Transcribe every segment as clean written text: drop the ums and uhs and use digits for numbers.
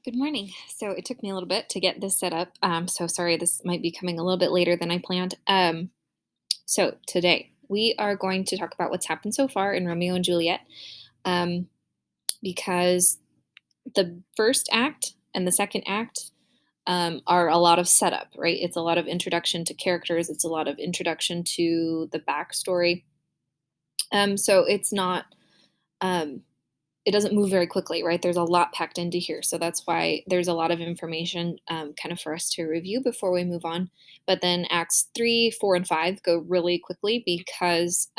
Good morning. So it took me a little bit to get this set up. So sorry, this might be coming a little bit later than I planned. So today we are going to talk about what's happened so far in Romeo and Juliet, um, because the first act and the second act are a lot of setup, right? It's a lot of introduction to characters. It's a lot of introduction to the backstory. So it's not. Um, it doesn't move very quickly, right? There's a lot packed into here. So that's why there's a lot of information kind of for us to review before we move on. But then acts three, four, and five go really quickly because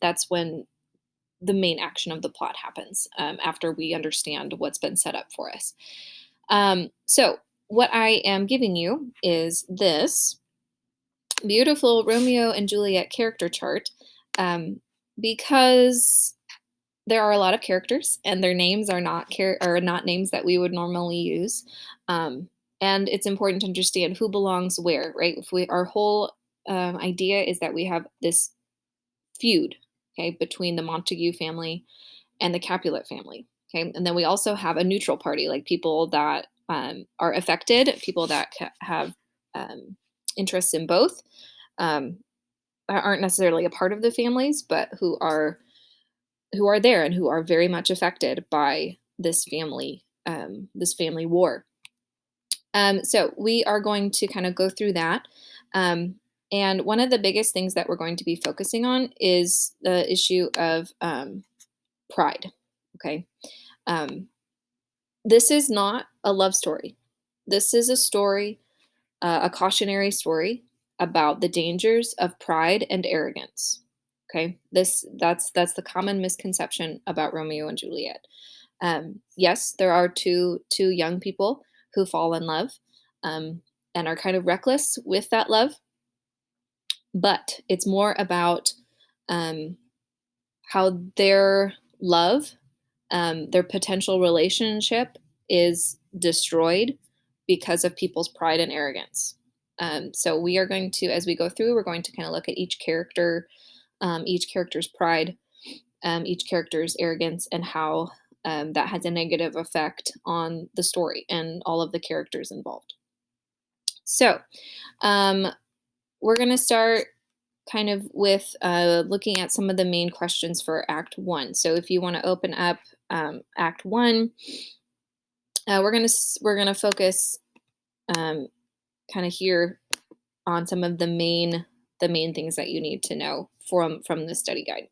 that's when the main action of the plot happens after we understand what's been set up for us. So, what I am giving you is this beautiful Romeo and Juliet character chart um, because there are a lot of characters, and their names are not names that we would normally use. Um, and it's important to understand who belongs where, right? If we our whole idea is that we have this feud, okay, between the Montague family and the Capulet family, okay, and then we also have a neutral party, like people that are affected, people that have um, interests in both, um, that aren't necessarily a part of the families, but who are there and who are very much affected by this family war. So we are going to kind of go through that. Um, and one of the biggest things that we're going to be focusing on is the issue of pride. Okay. Um, this is not a love story. This is a story, a cautionary story about the dangers of pride and arrogance. Okay. That's the common misconception about Romeo and Juliet. Yes, there are two young people who fall in love um, and are kind of reckless with that love, but it's more about um, how their love, their potential relationship, is destroyed because of people's pride and arrogance. So we are going to, as we go through, we're going to kind of look at each character's pride, each character's arrogance, and how that has a negative effect on the story and all of the characters involved. So, um, we're going to start kind of with looking at some of the main questions for Act One. So, if you want to open up Act One, we're gonna focus um, kind of here on some of the main things that you need to know from the study guide.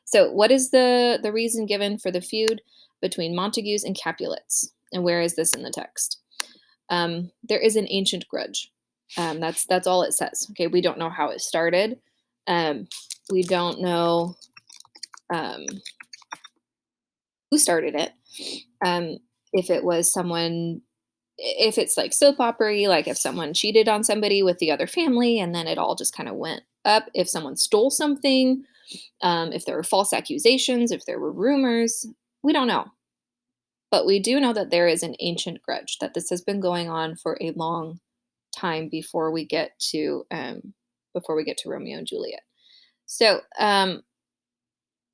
So, what is the reason given for the feud between Montagues and Capulets, and where is this in the text? There is an ancient grudge. That's all it says. Okay, we don't know how it started. We don't know um, who started it. If it was someone, if it's like soap opera, like if someone cheated on somebody with the other family, and then it all just kind of went up. If someone stole something, if there were false accusations, if there were rumors, we don't know. But we do know that there is an ancient grudge, that this has been going on for a long time before we get to Romeo and Juliet. So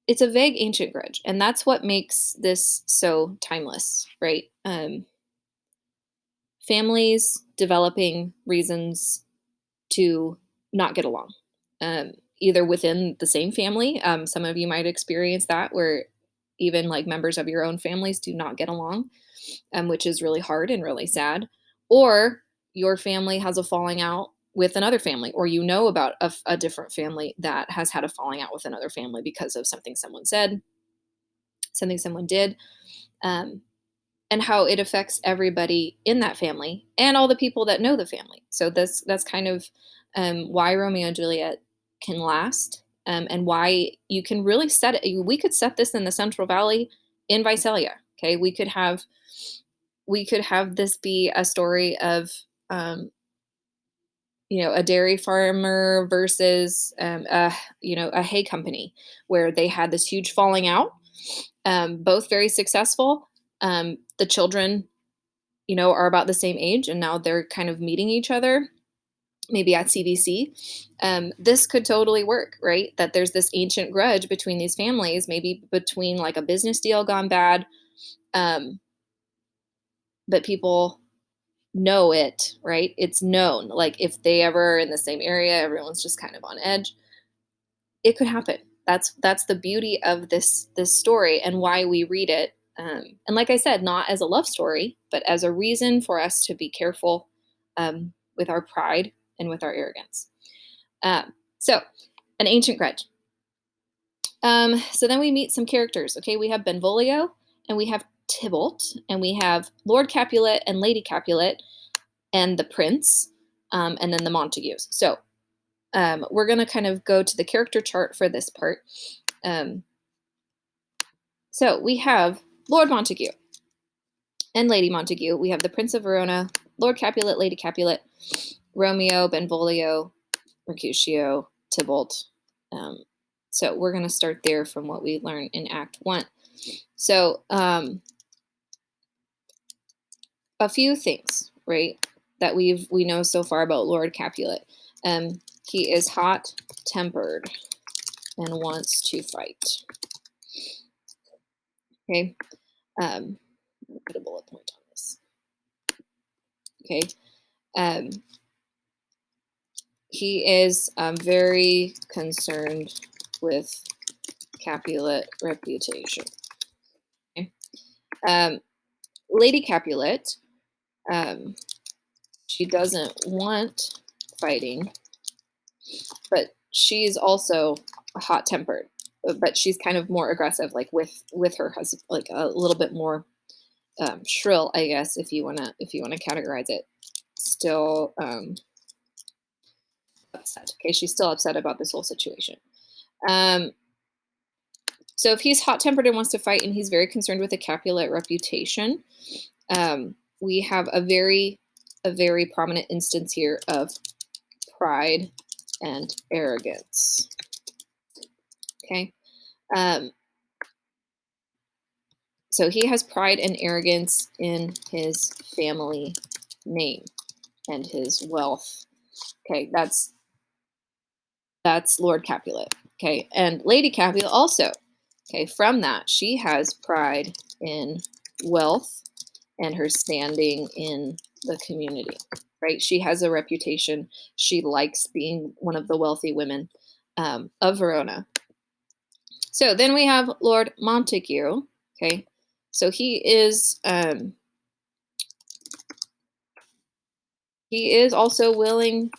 it's a vague ancient grudge, and that's what makes this so timeless, right? Families developing reasons to not get along, either within the same family. Some of you might experience that where even like members of your own families do not get along, which is really hard and really sad. Or your family has a falling out with another family, or you know about a different family that has had a falling out with another family because of something someone said, something someone did. Um, and how it affects everybody in that family and all the people that know the family. So that's kind of why Romeo and Juliet can last, and why you can really set it. We could set this in the Central Valley in Visalia. Okay, we could have this be a story of um, a dairy farmer versus a hay company where they had this huge falling out, both very successful. The children, are about the same age, and now they're kind of meeting each other, maybe at CVC. This could totally work, right? That there's this ancient grudge between these families, maybe between like a business deal gone bad, um, but people know it, right? It's known. Like if they ever are in the same area, everyone's just kind of on edge. It could happen. That's the beauty of this story and why we read it. And like I said, not as a love story, but as a reason for us to be careful with our pride and with our arrogance. So, an ancient grudge. So then we meet some characters. Okay, we have Benvolio and we have Tybalt and we have Lord Capulet and Lady Capulet and the Prince, and then the Montagues. So we're going to kind of go to the character chart for this part. So we have Lord Montague and Lady Montague. We have the Prince of Verona, Lord Capulet, Lady Capulet, Romeo, Benvolio, Mercutio, Tybalt. So we're going to start there from what we learned in Act 1. So a few things, right, that we know so far about Lord Capulet. He is hot-tempered and wants to fight. Okay, put a bullet point on this. Okay, he is very concerned with Capulet reputation. Okay. Lady Capulet, she doesn't want fighting, but she's also hot-tempered. But she's kind of more aggressive, like with her husband, like a little bit more shrill, I guess, if you wanna categorize it. Still upset. Okay, she's still upset about this whole situation. So if he's hot-tempered and wants to fight, and he's very concerned with the Capulet reputation, we have a very prominent instance here of pride and arrogance. Okay. So he has pride and arrogance in his family name and his wealth. Okay, that's Lord Capulet. Okay, and Lady Capulet also. Okay, from that, she has pride in wealth and her standing in the community, right? She has a reputation. She likes being one of the wealthy women of Verona. So then we have Lord Montague. Okay, so he is also willing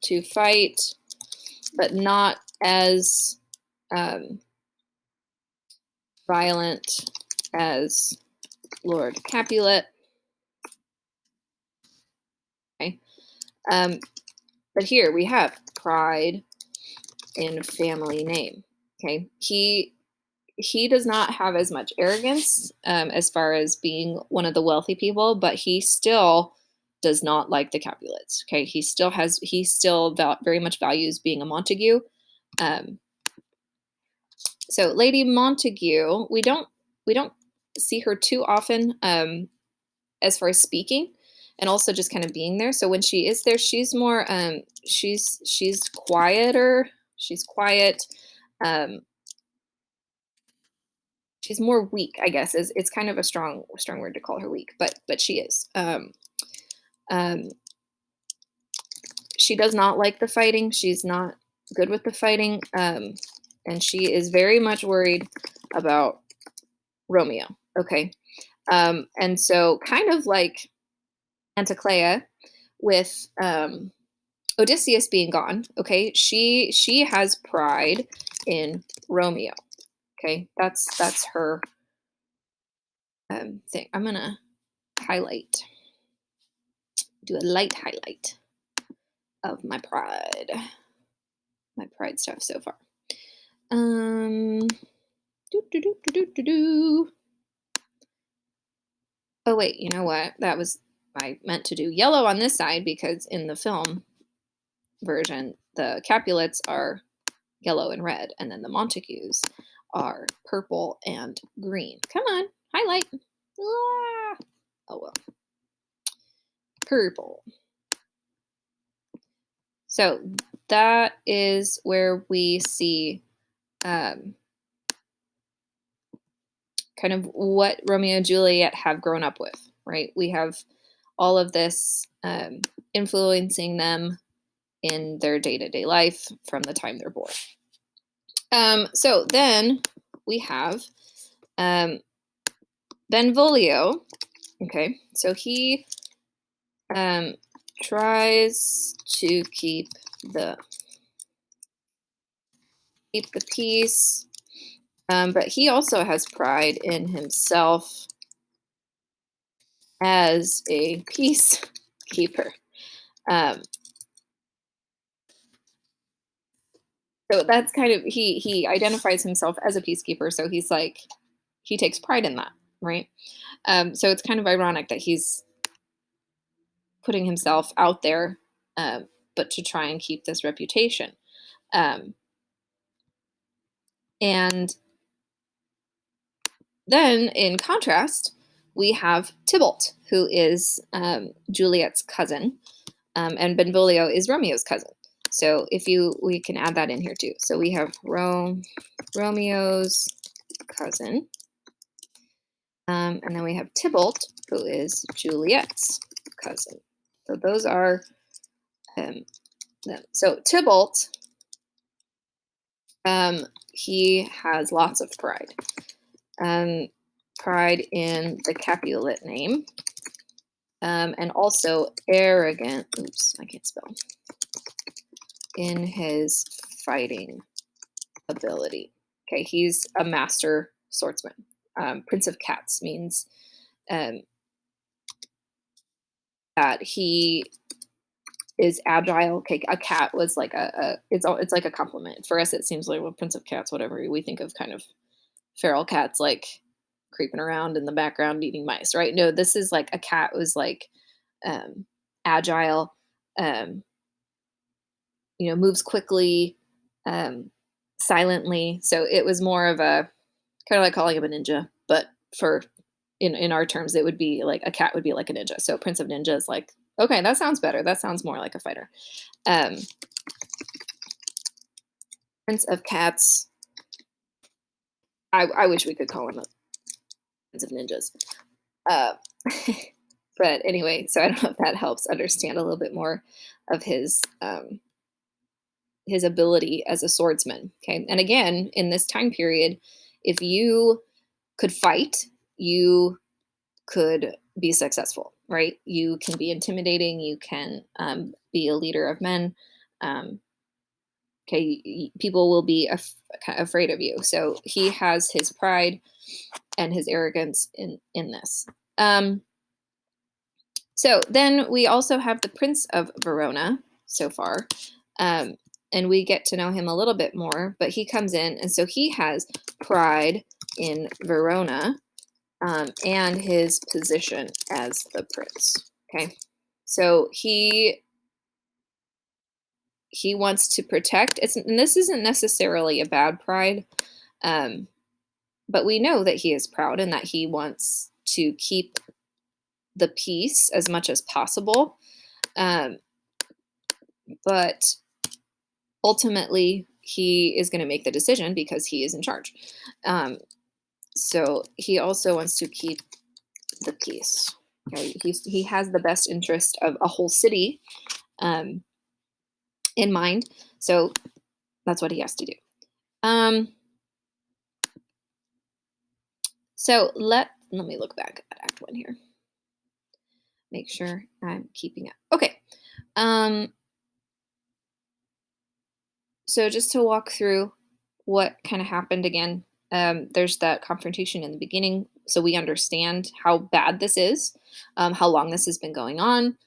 to fight, but not as violent as Lord Capulet. Okay. But here we have pride in family name. Okay. He does not have as much arrogance as far as being one of the wealthy people, but he still does not like the Capulets. Okay. He still very much values being a Montague. So Lady Montague, we don't see her too often as far as speaking, and also just kind of being there. So when she is there, she's more she's quieter. She's quiet. She's more weak, I guess. It's kind of a strong word to call her weak, but she is. She does not like the fighting. She's not good with the fighting, and she is very much worried about Romeo. Okay, and so kind of like Anticlea with Odysseus being gone. Okay, she has pride in Romeo. Okay, that's her thing. I'm gonna do a light highlight of my pride stuff so far. Oh wait, you know what? I meant to do yellow on this side because in the film version, the Capulets are yellow and red, and then the Montagues are purple and green. Come on, highlight. Ah! Oh well. Purple. So that is where we see kind of what Romeo and Juliet have grown up with. right? We have all of this influencing them in their day-to-day life from the time they're born. So then we have um, Benvolio. Okay, so he tries to the keep the peace, but he also has pride in himself as a peacekeeper. Um, so that's kind of he identifies himself as a peacekeeper. So he's like he takes pride in that, right? So it's kind of ironic that he's putting himself out there, but to try and keep this reputation. Um, and then, in contrast, we have Tybalt, who is Juliet's cousin, and Benvolio is Romeo's cousin. So we can add that in here too. So we have Romeo's cousin, and then we have Tybalt, who is Juliet's cousin. So those are them. So Tybalt, he has lots of pride. Pride in the Capulet name, and also arrogant. Oops, I can't spell. In his fighting ability. Okay, he's a master swordsman. Prince of Cats means that he is agile. Okay, a cat was like it's like a compliment for us. It seems like, well, Prince of Cats, whatever, we think of kind of feral cats like creeping around in the background eating mice, right? No, this is like a cat was like agile, moves quickly, silently. So it was more of a kind of like calling him a ninja, but for in our terms, it would be like a cat would be like a ninja. So Prince of Ninja is like, okay, that sounds better. That sounds more like a fighter. Um, Prince of Cats. I wish we could call him a Prince of Ninjas. Uh, but anyway, so I don't know if that helps understand a little bit more of his ability as a swordsman. Okay, and again, in this time period, if you could fight, you could be successful, right? You can be intimidating. You can be a leader of men. Okay, people will be afraid of you. So he has his pride and his arrogance in this. So then we also have the Prince of Verona so far. And we get to know him a little bit more, but he comes in, and so he has pride in Verona, and his position as the prince. Okay, so he wants to protect. And this isn't necessarily a bad pride, but we know that he is proud and that he wants to keep the peace as much as possible. But ultimately, he is going to make the decision because he is in charge. So he also wants to keep the peace. Okay? He has the best interest of a whole city in mind. So that's what he has to do. So let me look back at Act 1 here. Make sure I'm keeping up. Okay. So just to walk through what kind of happened again, there's that confrontation in the beginning, so we understand how bad this is, how long this has been going on.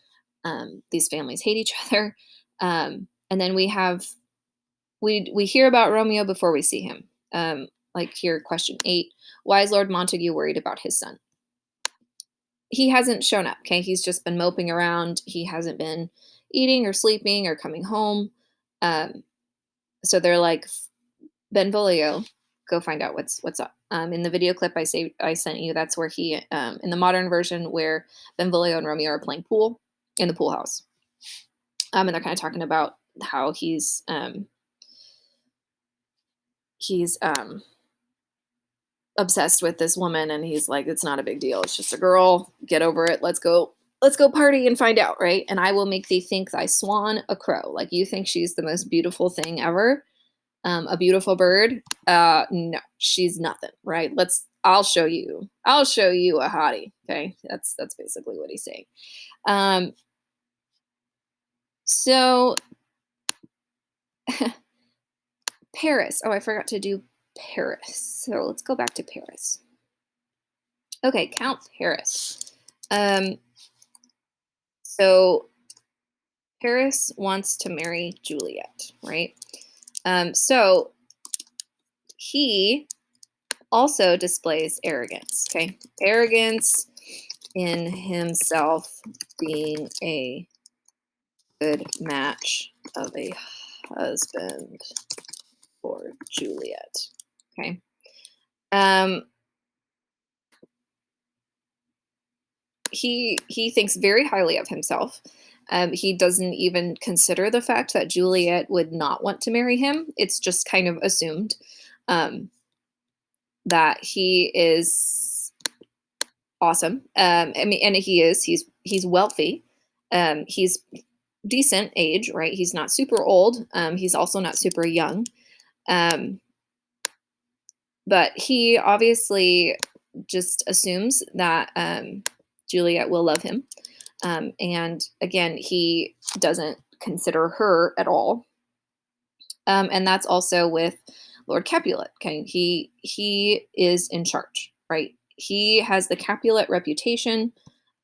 These families hate each other, and then we hear about Romeo before we see him. Like here, question 8: why is Lord Montague worried about his son? He hasn't shown up. Okay, he's just been moping around. He hasn't been eating or sleeping or coming home. So they're like, Benvolio, go find out what's up. In the video clip I sent you, that's where he in the modern version where Benvolio and Romeo are playing pool in the pool house, and they're kind of talking about how he's obsessed with this woman, and he's like, it's not a big deal. It's just a girl. Get over it. Let's go party and find out, right? And I will make thee think thy swan a crow. Like you think she's the most beautiful thing ever, a beautiful bird. No, she's nothing, right? I'll show you a hottie. Okay, that's basically what he's saying. Um, so Paris. Oh, I forgot to do Paris. So let's go back to Paris. Okay, Count Paris. So Paris wants to marry Juliet, right? So he also displays arrogance, okay? Arrogance in himself being a good match of a husband for Juliet, okay? He thinks very highly of himself. He doesn't even consider the fact that Juliet would not want to marry him. It's just kind of assumed um, that he is awesome. I mean, and he is. He's wealthy. He's decent age, right? He's not super old. He's also not super young. Um, but he obviously just assumes that Juliet will love him. And again, he doesn't consider her at all. And that's also with Lord Capulet. Okay, he is in charge, right? He has the Capulet reputation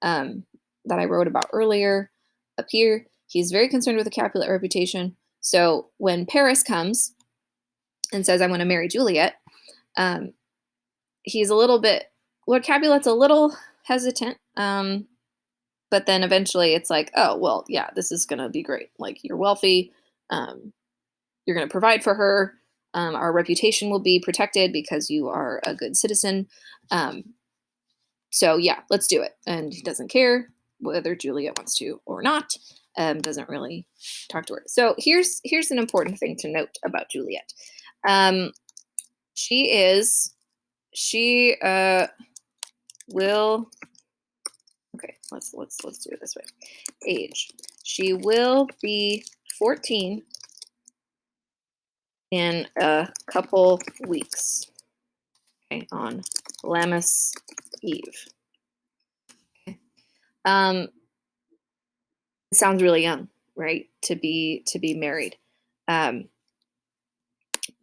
that I wrote about earlier up here. He's very concerned with the Capulet reputation. So when Paris comes and says, "I want to marry Juliet," um, he's a little bit. Lord Capulet's a little hesitant. But then eventually it's like, oh, well, yeah, this is going to be great. Like, you're wealthy. Um, you're going to provide for her. Our reputation will be protected because you are a good citizen. Um, so, yeah, let's do it. And he doesn't care whether Juliet wants to or not. Doesn't really talk to her. So here's an important thing to note about Juliet. She will. Okay, let's do it this way. Age. She will be 14 in a couple weeks. Okay, on Lammas Eve. Okay. It sounds really young, right? To be married.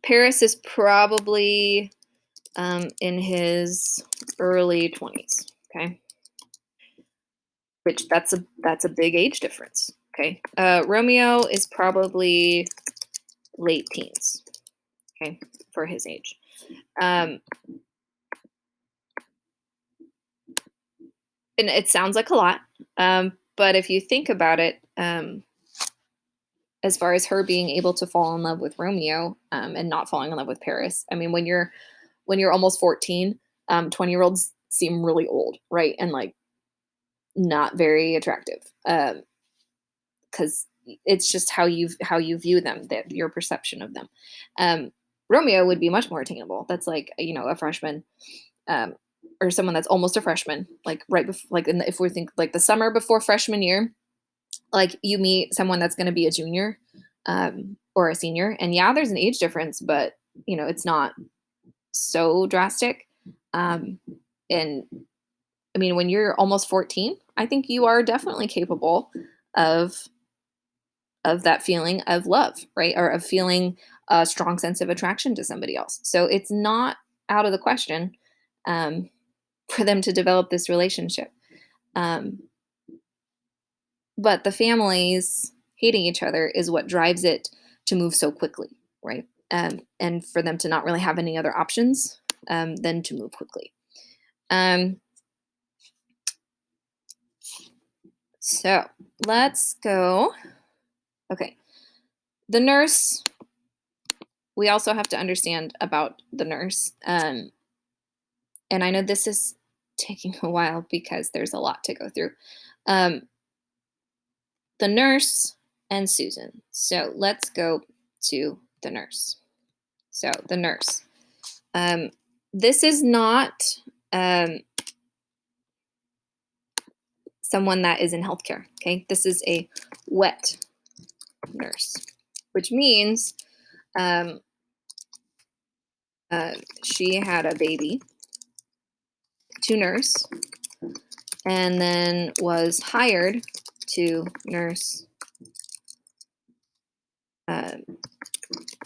Paris is probably in his early 20s. Okay. Which that's a big age difference. Okay. Romeo is probably late teens. Okay, for his age. And it sounds like a lot, but if you think about it, as far as her being able to fall in love with Romeo and not falling in love with Paris, I mean, when you're almost 14, 20-year-olds seem really old, right? And like not very attractive, because it's just how you view them, that your perception of them. Romeo would be much more attainable. That's like, a freshman, um, or someone that's almost a freshman, like right before, like if we think like the summer before freshman year, like you meet someone that's going to be a junior, or a senior, and yeah, there's an age difference, but it's not so drastic. And I mean, when you're almost 14, I think you are definitely capable of that feeling of love, right? Or of feeling a strong sense of attraction to somebody else. So it's not out of the question um, for them to develop this relationship. Um, but the families hating each other is what drives it to move so quickly, right? And for them to not really have any other options than to move quickly. So let's go. Okay. The nurse, we also have to understand about the nurse. And I know this is taking a while because there's a lot to go through. Um, the nurse and Susan. So let's go to the nurse. So the nurse. This is not um, someone that is in healthcare. Okay, this is a wet nurse, which means um, she had a baby to nurse and then was hired to nurse uh,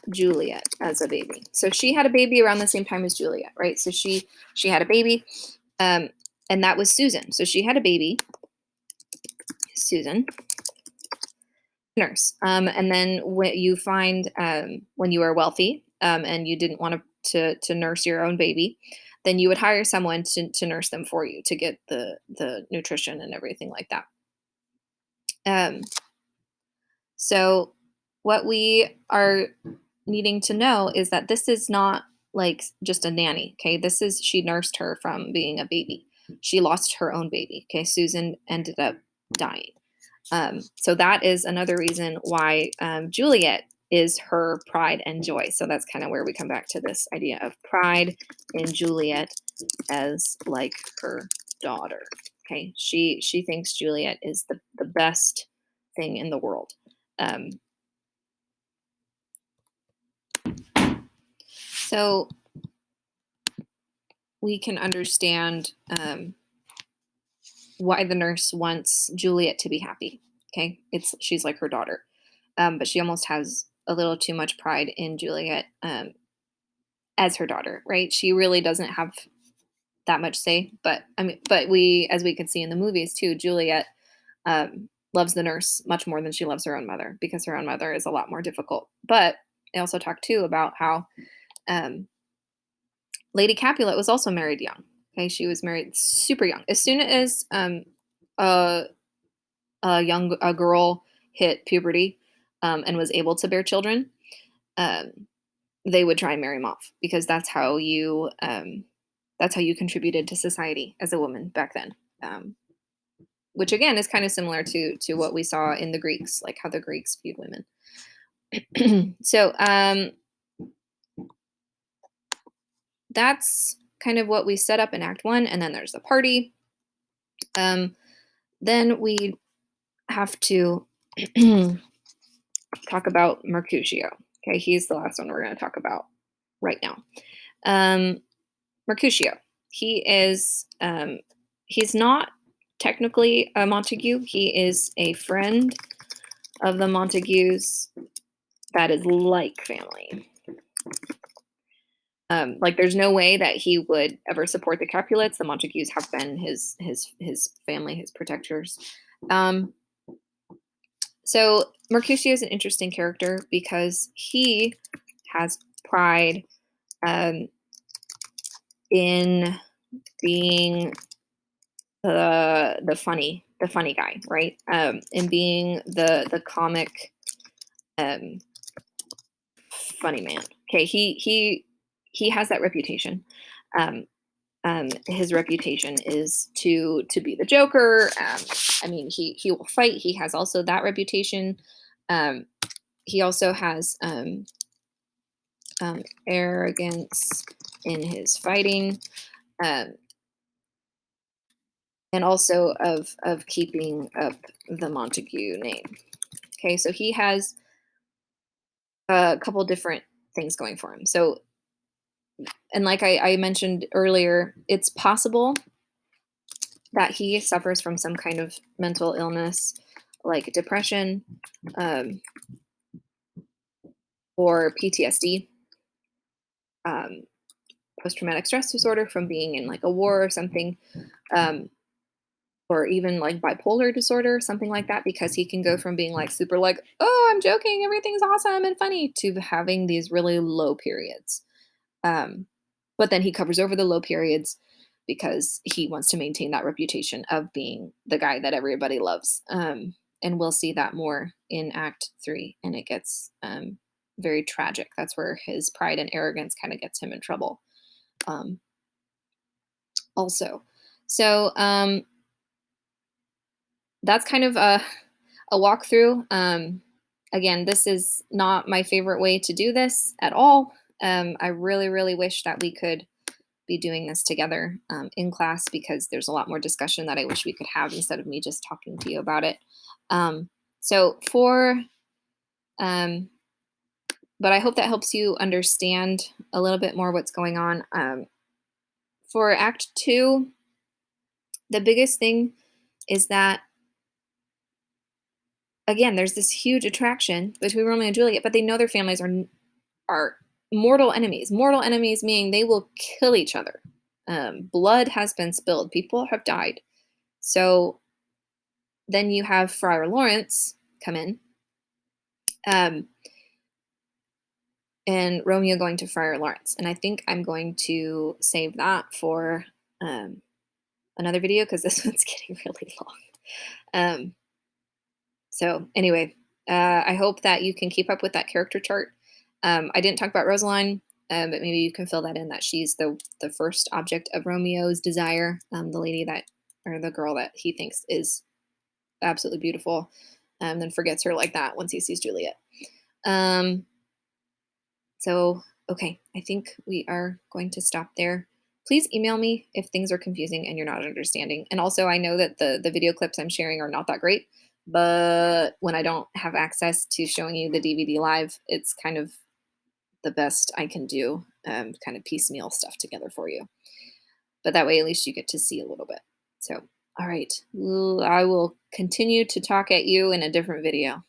Juliet as a baby. So she had a baby around the same time as Juliet, right? So she had a baby, um, and that was Susan. So she had a baby, Susan, nurse. And then when you find when you are wealthy and you didn't want to nurse your own baby, then you would hire someone to nurse them for you to get the nutrition and everything like that. Um, so what we are needing to know is that this is not like just a nanny. Okay, this is she nursed her from being a baby. She lost her own baby. Okay, Susan ended up dying. So that is another reason why Juliet is her pride and joy. So that's kind of where we come back to this idea of pride in Juliet as like her daughter. Okay, she thinks Juliet is the best thing in the world. Um, so we can understand why the nurse wants Juliet to be happy. Okay, she's like her daughter, but she almost has a little too much pride in Juliet as her daughter, right? She really doesn't have that much say, but I mean, but we, as we can see in the movies too, Juliet loves the nurse much more than she loves her own mother because her own mother is a lot more difficult. But they also talk too about how um, Lady Capulet was also married young. Okay, she was married super young. As soon as a a girl hit puberty and was able to bear children, um, they would try and marry him off because that's how you contributed to society as a woman back then. Which again is kind of similar to what we saw in the Greeks, like how the Greeks viewed women. So that's kind of what we set up in Act One, and then there's the party. Then we have to talk about Mercutio. Okay, he's the last one we're going to talk about right now. Mercutio. He is he's not technically a Montague. He is a friend of the Montagues that is like family. Like there's no way that he would ever support the Capulets. The Montagues have been his family, his protectors. So Mercutio is an interesting character because he has pride um, in being the funny guy, right? In being the comic um, funny man. Okay, he has that reputation. Um, his reputation is to be the Joker. I mean, he will fight. He has also that reputation. Um, he also has arrogance in his fighting, um, and also of keeping up the Montague name. Okay, so he has a couple different things going for him. So, and like I mentioned earlier, it's possible that he suffers from some kind of mental illness, like depression, um, or PTSD, um, post traumatic stress disorder from being in like a war or something, um, or even like bipolar disorder, something like that, because he can go from being like super like, oh, I'm joking, everything's awesome and funny, to having these really low periods. Um, but then he covers over the low periods because he wants to maintain that reputation of being the guy that everybody loves. And we'll see that more in Act Three, and it gets very tragic. That's where his pride and arrogance kind of gets him in trouble. Um, also, so that's kind of a walkthrough. Again, this is not my favorite way to do this at all. I really, really wish that we could be doing this together in class because there's a lot more discussion that I wish we could have instead of me just talking to you about it. Um, so for um, but I hope that helps you understand a little bit more what's going on. For Act Two, the biggest thing is that again, there's this huge attraction between Romeo and Juliet, but they know their families are mortal enemies. Mortal enemies meaning they will kill each other. Blood has been spilled. People have died. So then you have Friar Lawrence come in, um, and Romeo going to Friar Lawrence. And I think I'm going to save that for um, another video because this one's getting really long. Um, so anyway, I hope that you can keep up with that character chart. I didn't talk about Rosaline, but maybe you can fill that in that she's the first object of Romeo's desire, the lady that or the girl that he thinks is absolutely beautiful, then forgets her like that once he sees Juliet. Um, so okay, I think we are going to stop there. Please email me if things are confusing and you're not understanding. And also, I know that the video clips I'm sharing are not that great, but when I don't have access to showing you the DVD live, it's kind of the best I can do, kind of piecemeal stuff together for you. But that way, at least you get to see a little bit. So, all right, I will continue to talk at you in a different video.